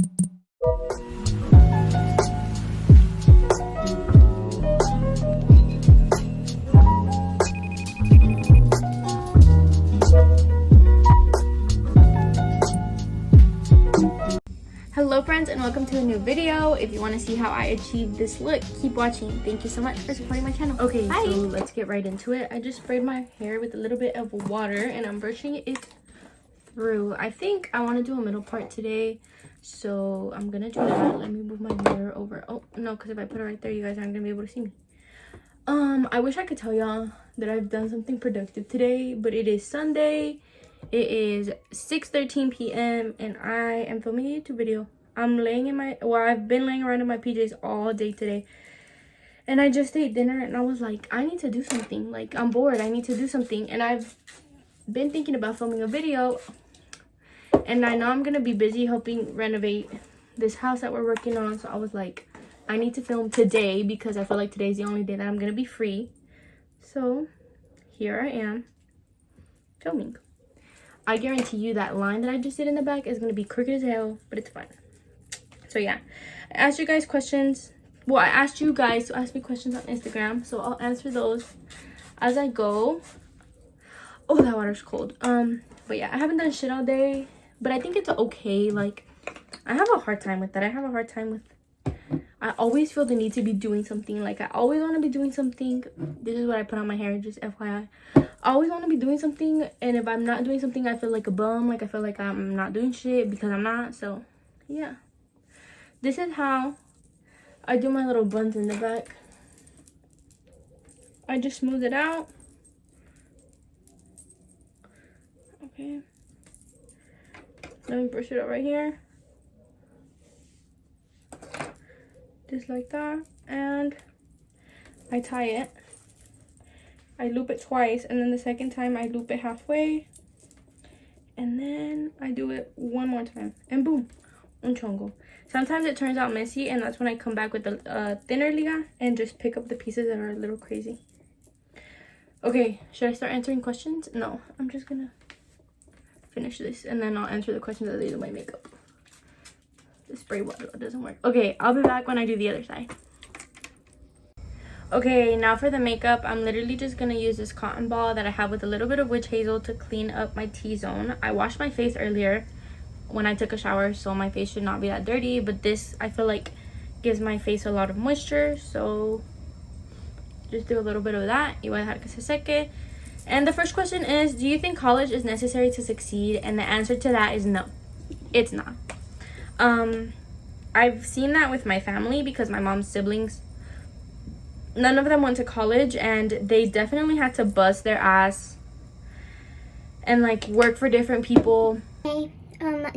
Hello friends, and welcome to a new video. If you want to see how I achieved this look, keep watching. Thank you so much for supporting my channel. Okay, bye. So let's get right into it. I just sprayed my hair with a little bit of water and I'm brushing it through. I think I want to do a middle part today, so I'm gonna do that. Let me move my mirror over. Oh no, because if I put it right there, you guys aren't gonna be able to see me. I wish I could tell y'all that I've done something productive today, but it is Sunday. It is 6:13 p.m. and I am filming a YouTube video. I've been laying around in my PJs all day today. And I just ate dinner and I was like, I need to do something. Like, I'm bored. I need to do something. And I've been thinking about filming a video. And I know I'm going to be busy helping renovate this house that we're working on. So I was like, I need to film today because I feel like today's the only day that I'm going to be free. So here I am filming. I guarantee you that line that I just did in the back is going to be crooked as hell, but it's fine. So yeah, I asked you guys questions. Well, I asked you guys to ask me questions on Instagram, so I'll answer those as I go. Oh, that water's cold. But yeah, I haven't done shit all day, but I think it's okay. Like, I have a hard time with that. I always feel the need to be doing something. Like, I always want to be doing something. This is what I put on my hair, just FYI. I always want to be doing something, and if I'm not doing something, I feel like a bum. Like, I feel like I'm not doing shit because I'm not. So yeah, this is how I do my little buns in the back. I just smooth it out. Okay, let me brush it up right here, just like that, and I tie it. I loop it twice, and then the second time I loop it halfway, and then I do it one more time, and boom, un chongo. Sometimes it turns out messy, and that's when I come back with the thinner liga and just pick up the pieces that are a little crazy. Okay, should I start answering questions? No, I'm just gonna finish this, and then I'll answer the questions as I do my makeup. The spray bottle doesn't work. Okay, I'll be back when I do the other side. Okay, now for the makeup, I'm literally just going to use this cotton ball that I have with a little bit of witch hazel to clean up my T-zone. I washed my face earlier when I took a shower, so my face should not be that dirty. But this, I feel like, gives my face a lot of moisture. So just do a little bit of that. Y voy a dejar que se seque. And the first question is, do you think college is necessary to succeed? And the answer to that is no, it's not. I've seen that with my family because my mom's siblings, none of them went to college, and they definitely had to bust their ass and like work for different people. Okay,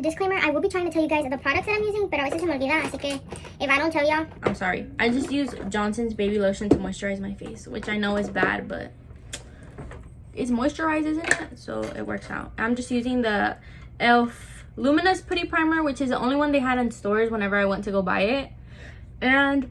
disclaimer, I will be trying to tell you guys the products that I'm using, pero a veces se me olvida, así que if I don't tell y'all, I'm sorry. I just use Johnson's baby lotion to moisturize my face, which I know is bad, but it's moisturized, isn't it? So it works out. I'm just using the e.l.f. Luminous Putty Primer, which is the only one they had in stores whenever I went to go buy it. And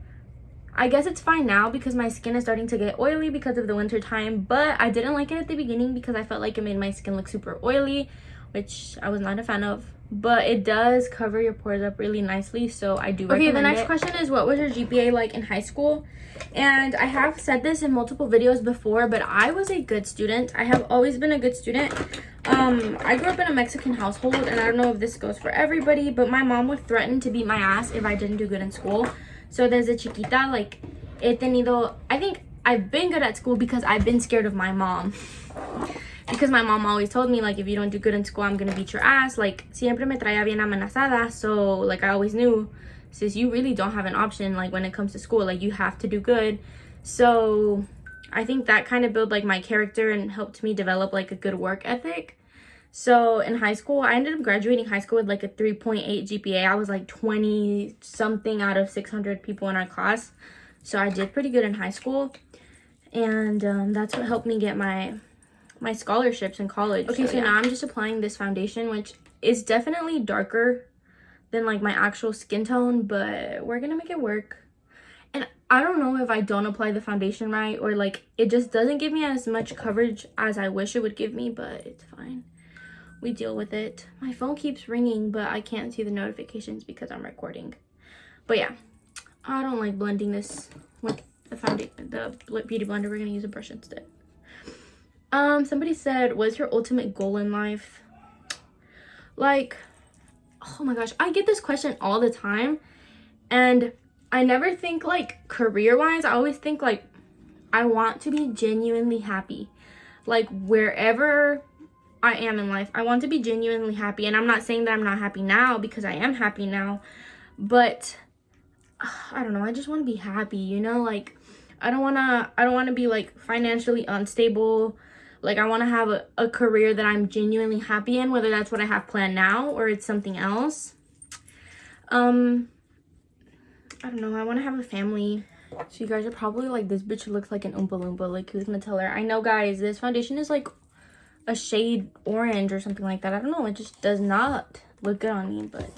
I guess it's fine now because my skin is starting to get oily because of the winter time, but I didn't like it at the beginning because I felt like it made my skin look super oily, which I was not a fan of. But it does cover your pores up really nicely, so I do recommend it. Okay, the next question is, what was your GPA like in high school? And I have said this in multiple videos before, but I was a good student. I have always been a good student. I grew up in a Mexican household, and I don't know if this goes for everybody, but my mom would threaten to beat my ass if I didn't do good in school. So desde chiquita, like, I think I've been good at school because I've been scared of my mom. Because my mom always told me, like, if you don't do good in school, I'm gonna beat your ass. Like, siempre me traía bien amenazada. So, like, I always knew, sis, you really don't have an option, like, when it comes to school. Like, you have to do good. So I think that kind of built, like, my character and helped me develop, like, a good work ethic. So in high school, I ended up graduating high school with like a 3.8 GPA. I was like 20 something out of 600 people in our class. So I did pretty good in high school. And that's what helped me get my scholarships in college. Okay, so now I'm just applying this foundation, which is definitely darker than like my actual skin tone, but we're gonna make it work. And I don't know if I don't apply the foundation right, or like it just doesn't give me as much coverage as I wish it would give me, but it's fine. we deal with it. My phone keeps ringing, but I can't see the notifications because I'm recording. But yeah, I don't like blending this with the beauty blender. We're gonna use a brush instead. Somebody said, what's your ultimate goal in life? Like, oh my gosh, I get this question all the time, and I never think like career-wise. I always think like I want to be genuinely happy. Like wherever I am in life, I want to be genuinely happy. And I'm not saying that I'm not happy now, because I am happy now, but I don't know, I just want to be happy, you know? Like I don't want to be like financially unstable. Like I want to have a career that I'm genuinely happy in, whether that's what I have planned now or it's something else. I don't know, I want to have a family. So you guys are probably like, this bitch looks like an Oompa Loompa, like who's gonna tell her? I know guys, this foundation is like a shade orange or something like that. I don't know, it just does not look good on me, but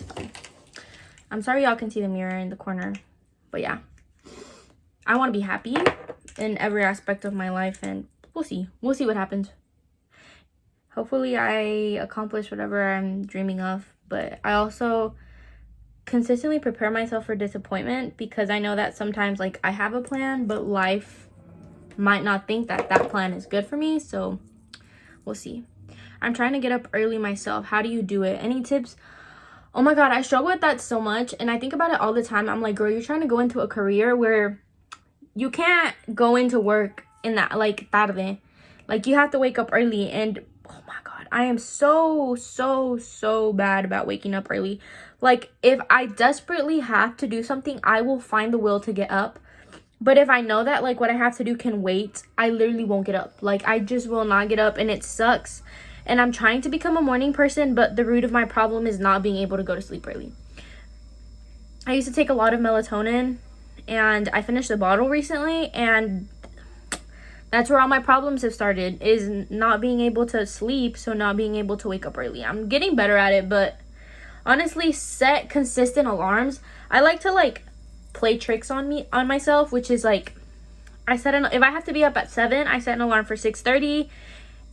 I'm sorry y'all can see the mirror in the corner. But yeah, I want to be happy in every aspect of my life, and we'll see what happens. Hopefully I accomplish whatever I'm dreaming of, but I also consistently prepare myself for disappointment, because I know that sometimes like I have a plan, but life might not think that that plan is good for me. So we'll see. I'm trying to get up early myself. How do you do it? Any tips? Oh my god, I struggle with that so much, and I think about it all the time. I'm like, girl, you're trying to go into a career where you can't go into work in that like tarde. Like you have to wake up early, and oh my god, I am so bad about waking up early. Like if I desperately have to do something, I will find the will to get up. But if I know that like what I have to do can wait, I literally won't get up. Like I just will not get up, and it sucks. And I'm trying to become a morning person, but the root of my problem is not being able to go to sleep early. I used to take a lot of melatonin, and I finished the bottle recently, and that's where all my problems have started, is not being able to sleep, so not being able to wake up early. I'm getting better at it, but honestly, set consistent alarms. I like to like play tricks on myself, which is like, if I have to be up at 7, I set an alarm for 6:30,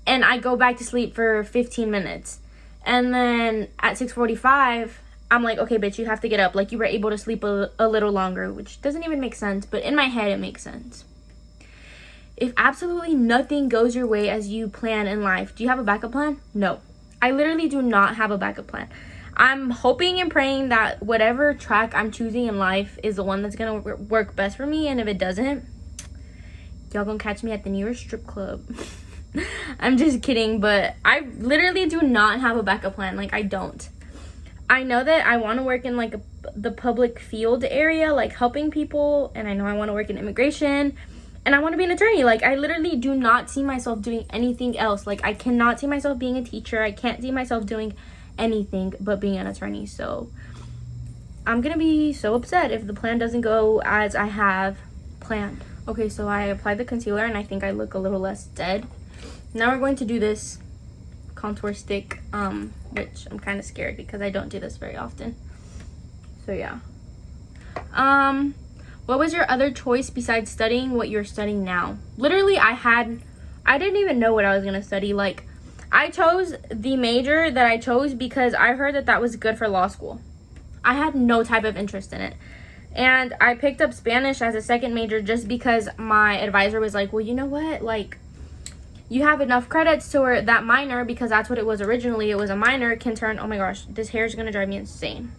and I go back to sleep for 15 minutes. And then at 6:45, I'm like, okay, bitch, you have to get up. Like you were able to sleep a little longer, which doesn't even make sense, but in my head it makes sense. If absolutely nothing goes your way as you plan in life, do you have a backup plan? No, I literally do not have a backup plan. I'm hoping and praying that whatever track I'm choosing in life is the one that's gonna work best for me, and if it doesn't, y'all gonna catch me at the nearest strip club. I'm just kidding, but I literally do not have a backup plan. Like I don't. I know that I want to work in like the public field area, like helping people, and I know I want to work in immigration, and I want to be an attorney. Like I literally do not see myself doing anything else. Like I cannot see myself being a teacher. I can't see myself doing anything but being an attorney. So I'm gonna be so upset if the plan doesn't go as I have planned. Okay, so I applied the concealer, and I think I look a little less dead. Now we're going to do this contour stick, which I'm kind of scared because I don't do this very often. So yeah. What was your other choice besides studying what you're studying now? Literally, I didn't even know what I was gonna study. Like I chose the major that I chose because I heard that was good for law school. I had no type of interest in it. And I picked up Spanish as a second major just because my advisor was like, well, you know what? Like, you have enough credits to where that minor, because that's what it was originally, it was a minor, can turn, oh my gosh, this hair is going to drive me insane.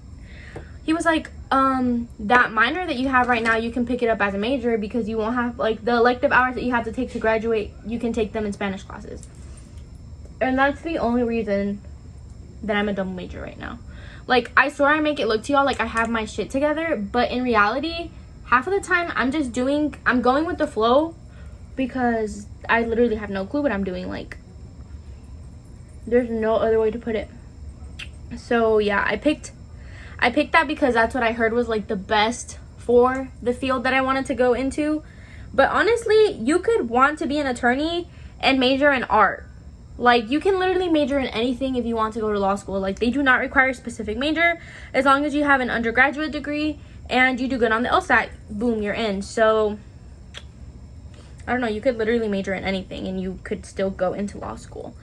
He was like, that minor that you have right now, you can pick it up as a major because you won't have, like, the elective hours that you have to take to graduate, you can take them in Spanish classes. And that's the only reason that I'm a double major right now. Like, I swear I make it look to y'all like I have my shit together, but in reality, half of the time I'm going with the flow because I literally have no clue what I'm doing. Like, there's no other way to put it. So yeah, I picked that because that's what I heard was like the best for the field that I wanted to go into. But honestly, you could want to be an attorney and major in art. Like, you can literally major in anything if you want to go to law school. Like, they do not require a specific major. As long as you have an undergraduate degree and you do good on the LSAT, boom, you're in. So, I don't know, you could literally major in anything and you could still go into law school.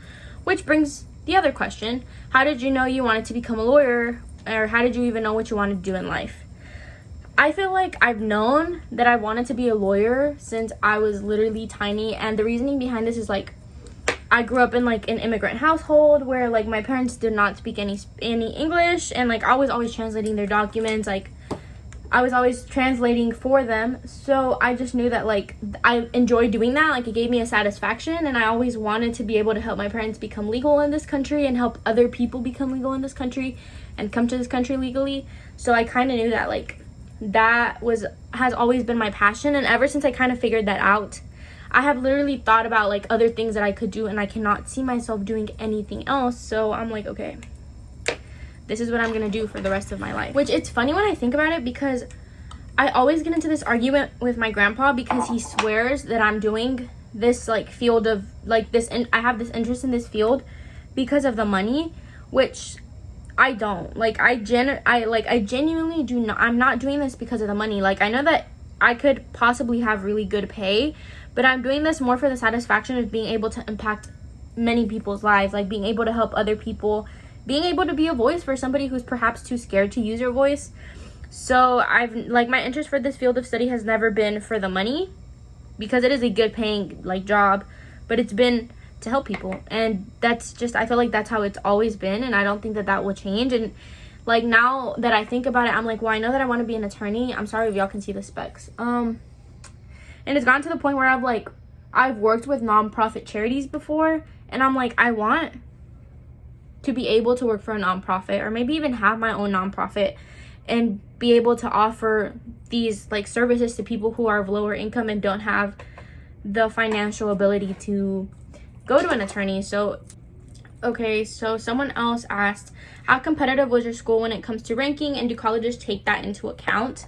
Which brings the other question, how did you know you wanted to become a lawyer, or how did you even know what you wanted to do in life? I feel like I've known that I wanted to be a lawyer since I was literally tiny, and the reasoning behind this is like, I grew up in like an immigrant household where like my parents did not speak any English, and like I was always translating their documents, like I was always translating for them. So I just knew that like I enjoyed doing that. Like it gave me a satisfaction, and I always wanted to be able to help my parents become legal in this country and help other people become legal in this country and come to this country legally. So I kind of knew that like that has always been my passion, and ever since I kind of figured that out, I have literally thought about like other things that I could do, and I cannot see myself doing anything else. So I'm like, okay, this is what I'm gonna do for the rest of my life. Which, it's funny when I think about it, because I always get into this argument with my grandpa because he swears that I'm doing this like field of like this, and I have this interest in this field because of the money, which I don't. Like I genuinely do not. I'm not doing this because of the money. Like I know that I could possibly have really good pay, but I'm doing this more for the satisfaction of being able to impact many people's lives, like being able to help other people, being able to be a voice for somebody who's perhaps too scared to use their voice. So I've like, my interest for this field of study has never been for the money, because it is a good paying like job, but it's been to help people, and that's just, I feel like that's how it's always been, and I don't think that that will change. And like now that I think about it, I'm like, well, I know that I want to be an attorney. I'm sorry if y'all can see the specs. And it's gotten to the point where I've worked with nonprofit charities before, and I'm like, I want to be able to work for a nonprofit, or maybe even have my own nonprofit and be able to offer these like services to people who are of lower income and don't have the financial ability to go to an attorney. So okay, so someone else asked, how competitive was your school when it comes to ranking, and do colleges take that into account?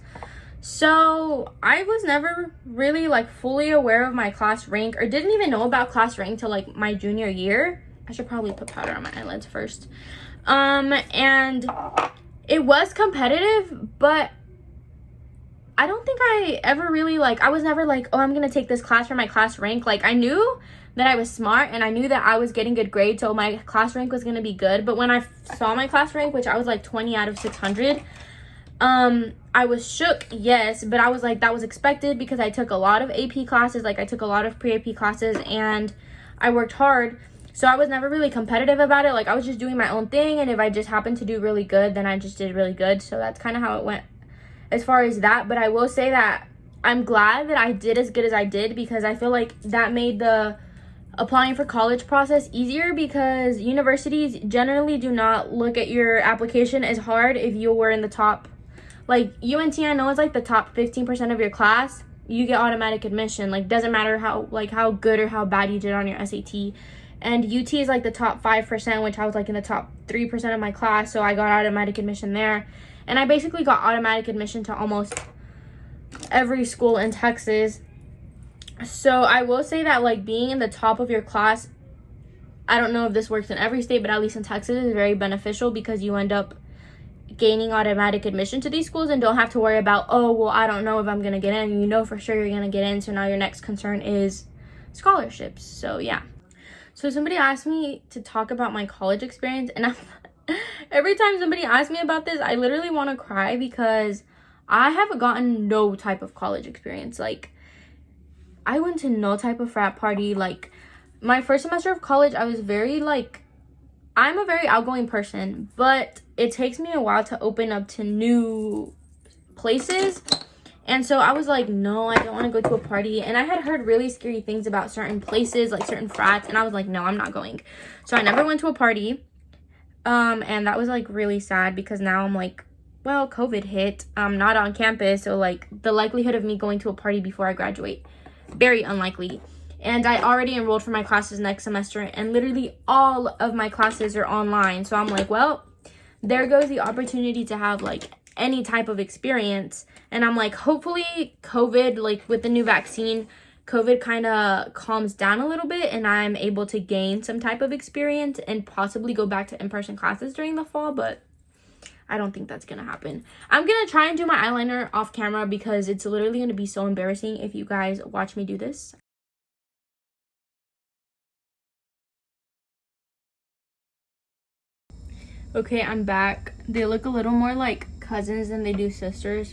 So I was never really like fully aware of my class rank, or didn't even know about class rank till like my junior year. I should probably put powder on my eyelids first. And it was competitive, but I don't think I ever really like, I was never like, oh, I'm gonna take this class for my class rank. Like I knew that I was smart, and I knew that I was getting good grades, so my class rank was gonna be good. But when I saw my class rank, which I was like 20 out of 600, I was shook, yes, but I was like, that was expected, because I took a lot of AP classes, like I took a lot of pre-AP classes, and I worked hard. So I was never really competitive about it. Like I was just doing my own thing, and if I just happened to do really good, then I just did really good. So that's kind of how it went as far as that. But I will say that I'm glad that I did as good as I did, because I feel like that made the applying for college process easier, because universities generally do not look at your application as hard if you were in the top, like UNT, I know it's like the top 15% of your class, you get automatic admission. Like doesn't matter how good or how bad you did on your SAT. And UT is like the top 5%, which I was like in the top 3% of my class, so I got automatic admission there. And I basically got automatic admission to almost every school in Texas. So I will say that like being in the top of your class, I don't know if this works in every state, but at least in Texas, is very beneficial, because you end up gaining automatic admission to these schools and don't have to worry about, oh, well, I don't know if I'm gonna get in. You know for sure you're gonna get in, so now your next concern is scholarships. So yeah. So somebody asked me to talk about my college experience, and every time somebody asks me about this, I literally want to cry, because I have gotten no type of college experience. Like I went to no type of frat party. Like my first semester of college, I was very like, I'm a very outgoing person, but it takes me a while to open up to new places. And so I was like, no, I don't want to go to a party. And I had heard really scary things about certain places, like certain frats, and I was like, no, I'm not going. So I never went to a party. And that was like really sad, because now I'm like, well, COVID hit. I'm not on campus, so like the likelihood of me going to a party before I graduate, very unlikely. And I already enrolled for my classes next semester, and literally all of my classes are online. So I'm like, well, there goes the opportunity to have like any type of experience. And I'm like, hopefully COVID, like with the new vaccine, COVID kind of calms down a little bit, and I'm able to gain some type of experience and possibly go back to in-person classes during the fall. But I don't think that's gonna happen. I'm gonna try and do my eyeliner off camera, because it's literally gonna be so embarrassing if you guys watch me do this. Okay, I'm back. They look a little more like cousins than they do sisters,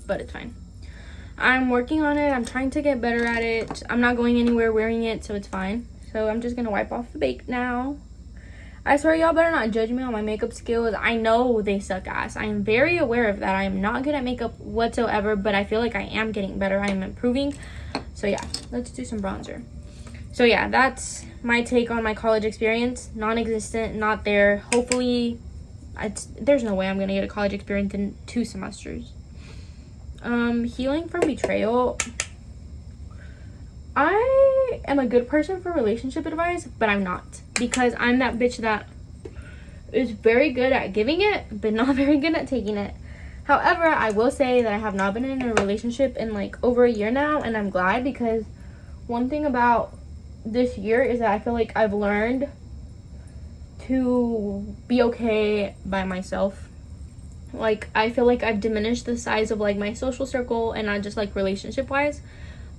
but it's fine. I'm working on it. I'm trying to get better at it. I'm not going anywhere wearing it, so it's fine. So I'm just gonna wipe off the bake now. I swear, y'all better not judge me on my makeup skills. I know they suck ass. I am very aware of that. I am not good at makeup whatsoever, but I feel like I am getting better. I am improving. So yeah, let's do some bronzer. So yeah, that's my take on my college experience. Non-existent, not there. Hopefully, there's no way I'm gonna get a college experience in 2 semesters. Healing from betrayal. I am a good person for relationship advice, but I'm not, because I'm that bitch that is very good at giving it, but not very good at taking it. However, I will say that I have not been in a relationship in like over a year now, and I'm glad, because one thing about this year is that I feel like I've learned to be okay by myself. Like, I feel like I've diminished the size of like my social circle, and not just like relationship wise,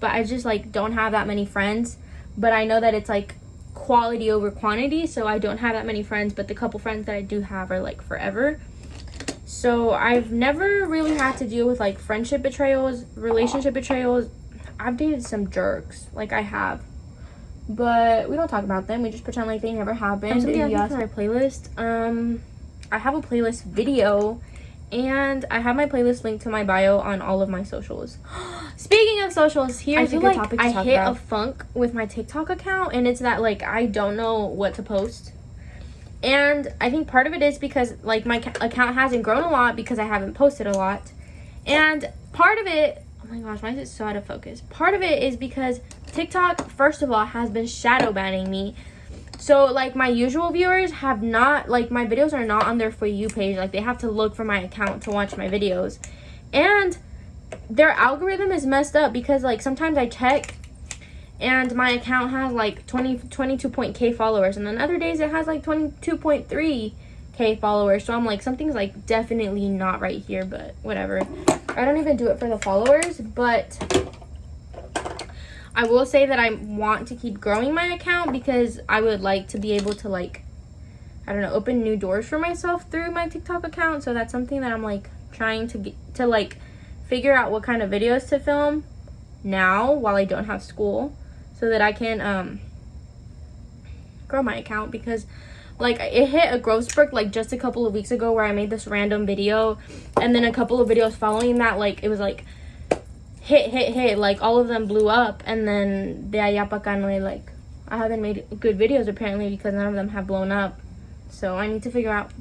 but I just like don't have that many friends. But I know that it's like quality over quantity, so I don't have that many friends, but the couple friends that I do have are like forever. So I've never really had to deal with like friendship betrayals, relationship betrayals. I've dated some jerks, like I have, but we don't talk about them. We just pretend like they never happened. If you ask my playlist, I have a playlist video, and I have my playlist linked to my bio on all of my socials. Speaking of socials, here's a good topic to talk about. I hit a funk with my TikTok account, and it's that like I don't know what to post. And I think part of it is because like my account hasn't grown a lot because I haven't posted a lot. And part of it, oh my gosh, why is it so out of focus? Part of it is because TikTok, first of all, has been shadow banning me. So like my usual viewers have not, like my videos are not on their For You page. Like they have to look for my account to watch my videos. And their algorithm is messed up because like sometimes I check and my account has like 22.k followers, and then other days it has like 22.3k followers. So I'm like, something's like definitely not right here, but whatever. I don't even do it for the followers, but I will say that I want to keep growing my account because I would like to be able to like, I don't know, open new doors for myself through my TikTok account. So that's something that I'm like trying to get to, like figure out what kind of videos to film now while I don't have school, so that I can grow my account. Because like it hit a growth spurt like just a couple of weeks ago where I made this random video, and then a couple of videos following that, like it was like hit, like all of them blew up, and then de allá pa acá no, like I haven't made good videos apparently because none of them have blown up. So I need to figure out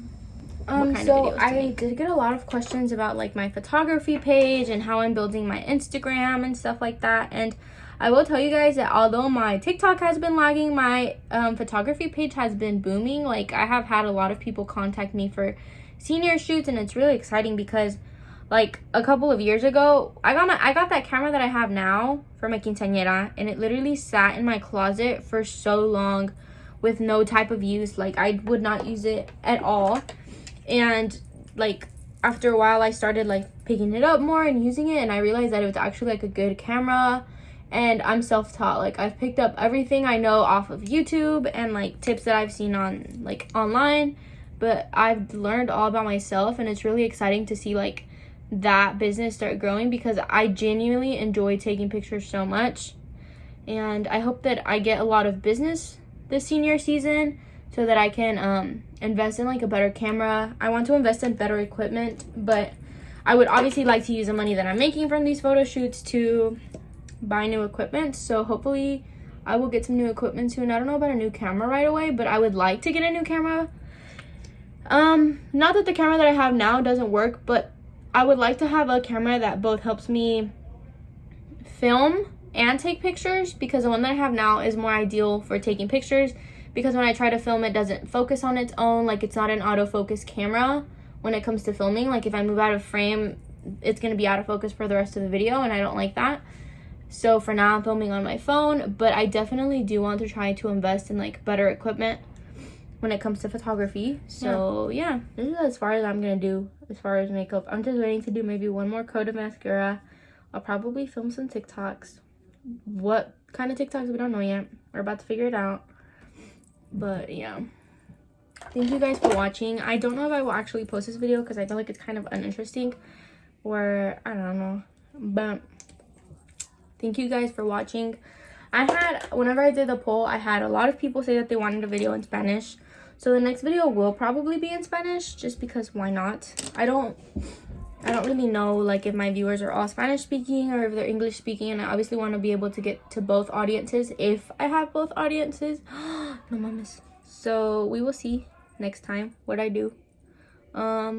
what kind of videos to make. Did get a lot of questions about like my photography page and how I'm building my Instagram and stuff like that, and I will tell you guys that although my TikTok has been lagging, my photography page has been booming. Like I have had a lot of people contact me for senior shoots, and it's really exciting because like a couple of years ago, I got that camera that I have now for my quinceañera, and it literally sat in my closet for so long with no type of use. Like I would not use it at all, and like after a while I started like picking it up more and using it, and I realized that it was actually like a good camera. And I'm self-taught. Like I've picked up everything I know off of YouTube and like tips that I've seen on like online, but I've learned all about myself, and it's really exciting to see like that business start growing because I genuinely enjoy taking pictures so much. And I hope that I get a lot of business this senior season so that I can invest in like a better camera. I want to invest in better equipment, but I would obviously like to use the money that I'm making from these photo shoots to buy new equipment. So hopefully I will get some new equipment soon. I don't know about a new camera right away, but I would like to get a new camera. Not that the camera that I have now doesn't work, but I would like to have a camera that both helps me film and take pictures, because the one that I have now is more ideal for taking pictures, because when I try to film it doesn't focus on its own. Like it's not an autofocus camera when it comes to filming. Like if I move out of frame, it's going to be out of focus for the rest of the video, and I don't like that. So for now I'm filming on my phone, but I definitely do want to try to invest in like better equipment when it comes to photography. So yeah, this is as far as I'm gonna do as far as makeup. I'm just waiting to do maybe one more coat of mascara. I'll probably film some TikToks. What kind of TikToks, we don't know yet. We're about to figure it out. But yeah, thank you guys for watching. I don't know if I will actually post this video because I feel like it's kind of uninteresting, or I don't know, but thank you guys for watching. Whenever I did the poll, I had a lot of people say that they wanted a video in Spanish, so the next video will probably be in Spanish, just because why not? I don't really know like if my viewers are all Spanish speaking or if they're English speaking, and I obviously want to be able to get to both audiences if I have both audiences. No mames. So we will see next time what I do. Let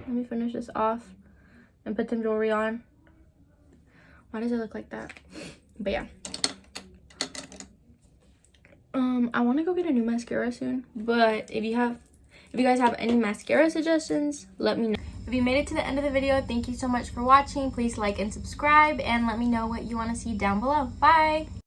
me finish this off and put some jewelry on. Why does it look like that? But yeah, I want to go get a new mascara soon, but if you guys have any mascara suggestions, let me know. If you made it to the end of the video, thank you so much for watching. Please like and subscribe, and let me know what you want to see down below. Bye.